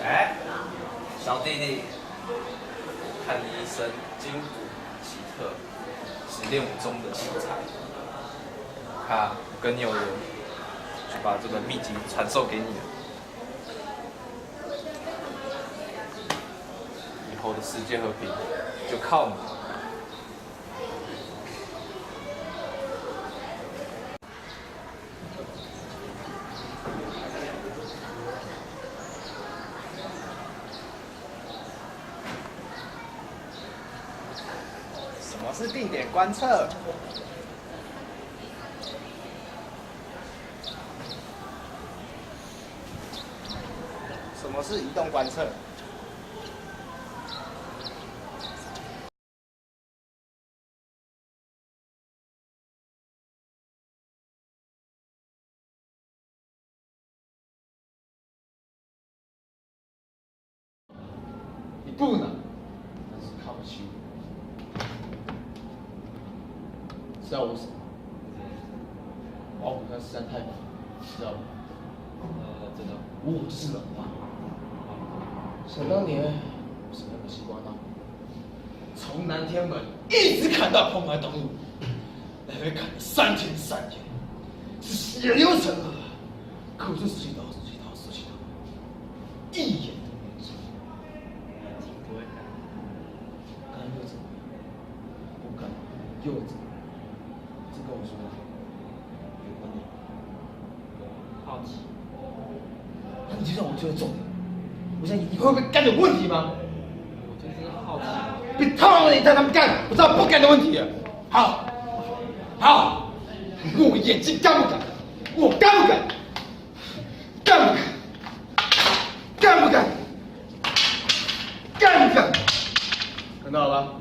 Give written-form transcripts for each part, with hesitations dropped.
哎，小弟弟，看你一身筋骨奇特，是练武中的奇才。看，我跟你有缘，就把这个秘籍传授给你了。以后的世界和平就靠你。什么是定点观测？什么是移动观测？你不能，但是看不起我。知道我什么？老虎山山太保，知道吗？知道。我就是老大。想当年，我是那个西瓜刀，从南天门一直砍到蓬莱东路，来回砍了3天3夜，是血流成河。可我这拾起刀，一眼都没有做。不会看。敢又怎么样？不敢又怎么样？这跟我说有关联。好奇。那你就让我觉得重点。我想你会不会干有问题吗？我就是好奇。别套了你带他们干，我知道不干的问题了。好，好，你问我眼睛干不干？我干不干？干不干？干不干？干不干？看到了吧？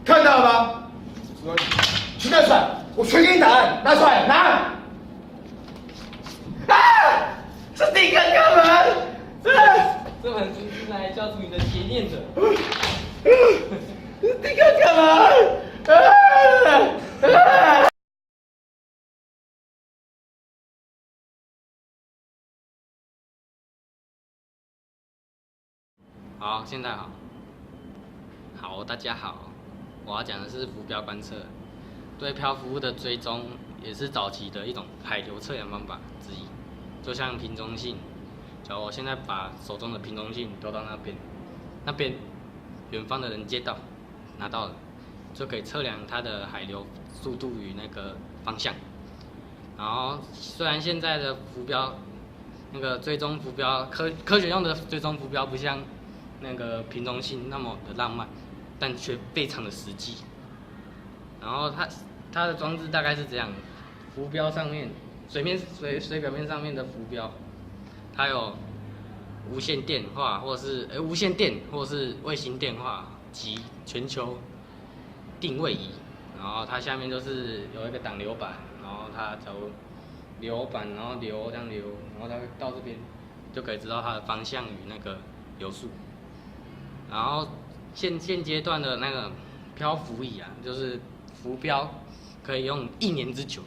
看到了吧？说去拿出来，我全给你答案，拿出来，拿！啊！是第一个干嘛？这本书是来消除你的邪念者。你敢干嘛？好，现在好。好，大家好。我要讲的是浮标观测，对漂浮物的追踪，也是早期的一种海流测量方法之一。就像瓶中信，假如我现在把手中的瓶中信丢到那边远方的人接到，拿到了，就可以测量它的海流速度与那个方向。然后，虽然现在的浮标，那个追踪浮标科学用的追踪浮标不像那个瓶中信那么的浪漫，但却非常的实际。然后它的装置大概是这样，浮标上面水表面上面的浮标，它有无线电话或是无线电或是卫星电话及全球定位仪，然后它下面就是有一个挡流板，然后它假如流板，然后流这样流，然后它到这边就可以知道它的方向与那个流速。然后现阶段的那个漂浮仪啊，就是浮标可以用1年之久。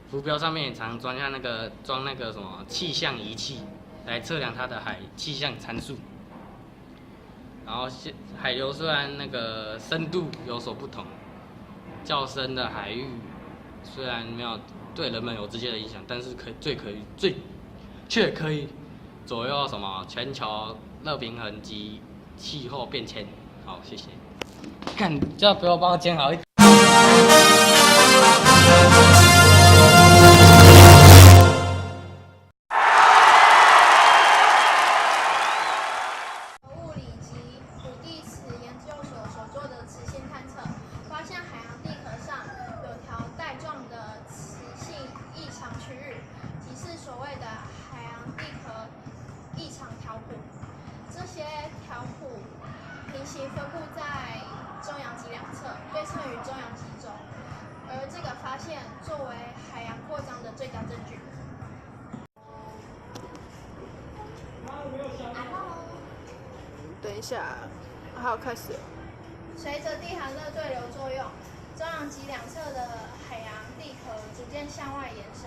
浮标上面也常装那个什么气象仪器，来测量它的气象参数。然后海流虽然那个深度有所不同，较深的海域虽然没有对人们有直接的影响，但是却可以左右什么全球热平衡及气候变迁。好，谢谢。看，叫不要帮我剪好一点。物理及土地史研究所所做的磁性探测，发现海洋地壳上有条带状的磁性异常区域，即是所谓的海洋地壳异常条谱。这些条谱平行分布在中洋脊两侧，对称于中洋脊轴，而这个发现作为海洋扩张的最佳证据。对等一下，好，开始了。随着地寒热对流作用，中洋脊两侧的海洋地壳逐渐向外延伸，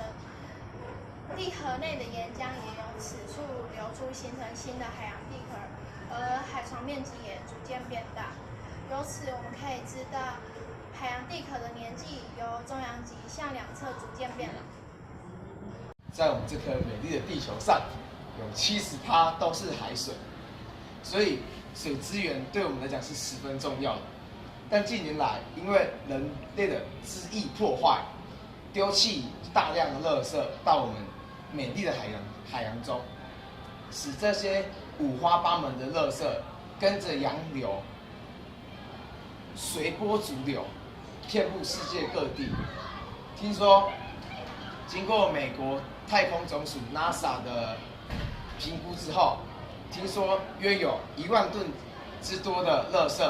地核内的岩浆也由此处流出，形成新的海洋地壳，而海床面积也逐渐变大。由此我们可以知道，海洋地壳的年纪由中洋脊向两侧逐渐变老。在我们这颗美丽的地球上，有70%都是海水，所以水资源对我们来讲是十分重要的。但近年来，因为人类的恣意破坏，丢弃大量的垃圾到我们美丽的海洋中，使这些五花八门的垃圾跟着洋流随波逐流，遍布世界各地。听说，经过美国太空总署 NASA 的评估之后，听说约有1万吨之多的垃圾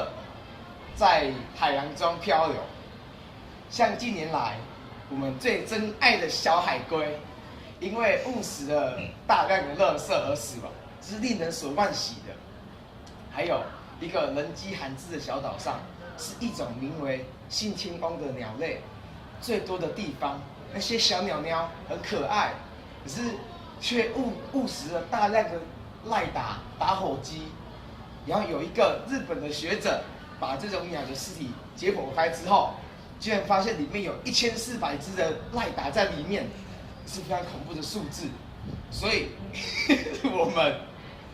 在海洋中漂流。像近年来我们最珍爱的小海龟，因为误食了大量的垃圾而死亡，这是令人所惋惜的。还有一个人迹罕至的小岛上，是一种名为信天翁的鸟类最多的地方。那些小鸟鸟很可爱，可是却误食了大量的赖打火机。然后有一个日本的学者把这种鸟的尸体解剖开之后，居然发现里面有1400只的赖打在里面，是非常恐怖的数字。所以我们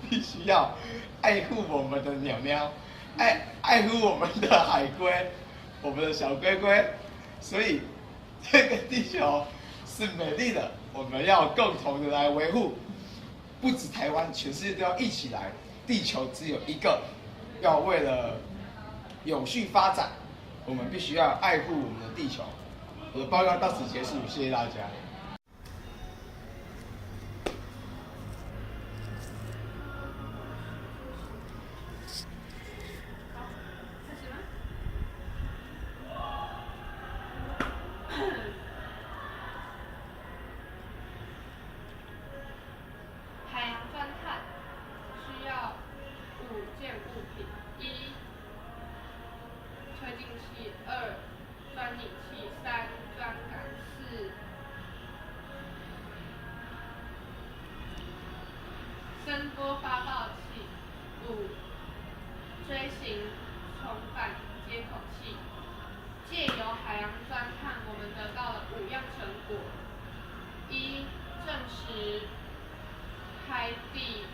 必须要爱护我们的鸟鸟，爱护我们的海龟，我们的小龟龟。所以这个地球是美丽的，我们要共同的来维护。不止台湾，全世界都要一起来。地球只有一个，要为了永续发展，我们必须要爱护我们的地球。我的报告到此结束，谢谢大家。海洋钻探需要5件物品：1、推进器；2、钻引器；3、钻杆；4、声波发报器；5、锥形重返接口器。借由海洋钻探，我们得到了5样成果：1、证实海底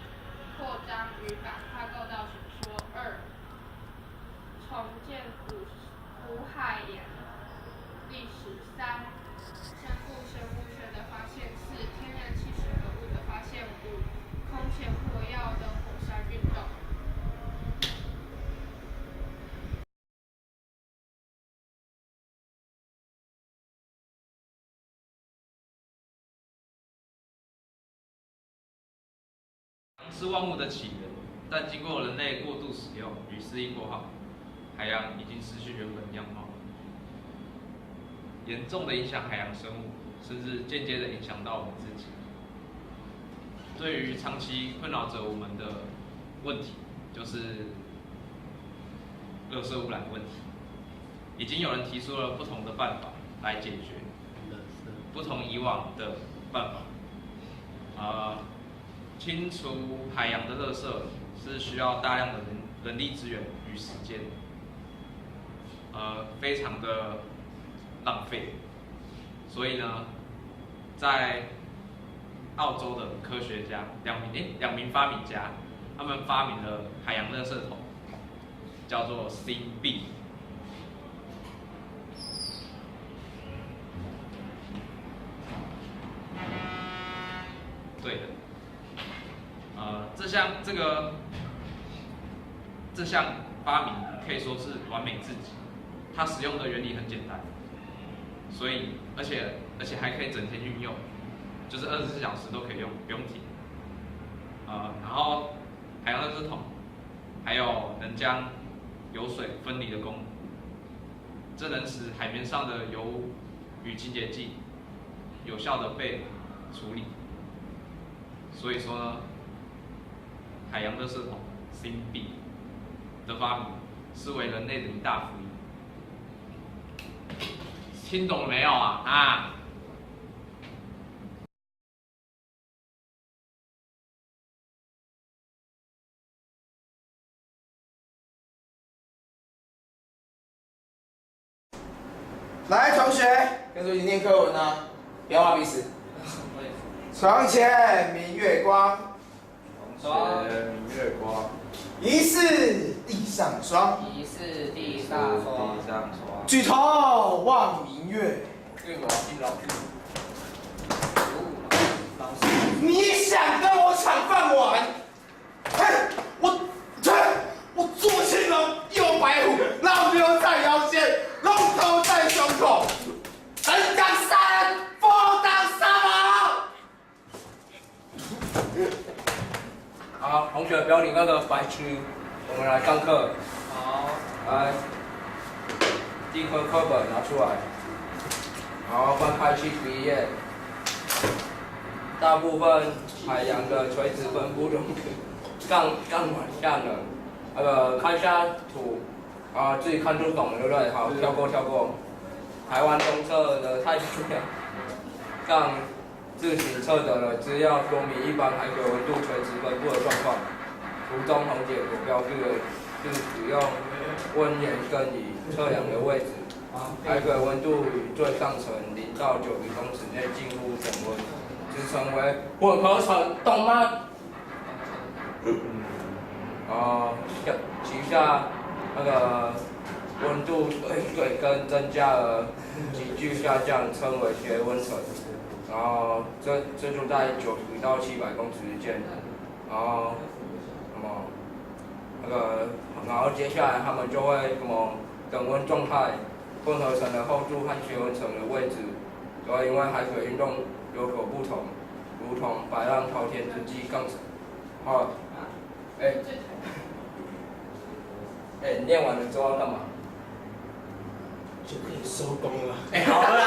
扩张与板块构造学说；2、重建古海洋历史；3、生物学的发现；4、天然气水合物的发现；5、空前活跃的火山运动。是万物的起源，但经过人类过度使用与适应过后，海洋已经失去原本样貌，严重的影响海洋生物，甚至间接的影响到我们自己。对于长期困扰着我们的问题，就是垃圾污染问题，已经有人提出了不同的办法来解决，不同以往的办法。清除海洋的垃圾是需要大量的人力资源与时间，非常的浪费。所以呢，在澳洲的科学家两名发明家，他们发明了海洋垃圾桶，叫做 SIMB。对的。这项发明可以说是完美至极。它使用的原理很简单，所以而且还可以整天运用，就是24小时都可以用，不用停。然后海洋垃圾桶还有能将油水分离的功能，这能使海面上的油与清洁剂有效的被处理。所以说呢，海洋垃圾桶 SIMB 的发明，是为人类的一大福音。听懂了没有啊？啊！来，同学，跟着一起念课文啊，不要画鼻屎。床前明月光，床前明月光，疑是地上霜。疑是地上霜。地上霜。举头望明月，对我听老师。你想跟我抢饭碗？嘿，我左青龙，右白虎，老牛在腰间，龙头在胸口，人当杀人，佛当杀马。好，同学不要理那个白痴，我们来上课。好。来，第一课课本拿出来，好，翻开71页。大部分海洋的垂直分布中，杠往下的，看一下图，自己看就懂了，对不对？好，跳过。台湾东侧的太平洋，杠自行测得了资料说明一般海水温度垂直分布的状况。图中红点所标示的是使用温盐根仪测量的位置。海水温度与最上层0到90公尺内近乎等温。称为混合层，懂吗？其下那个温度水根增加而急剧下降，称为斜温层。然后这就在90到700公尺之间。然后接下来他们就会等温状态，混合层的厚度和斜温层的位置，主要因为海水运动有所不同，如同白浪滔天之际杠层。好，你念完了之后要干嘛？就可以收工了。好了啦。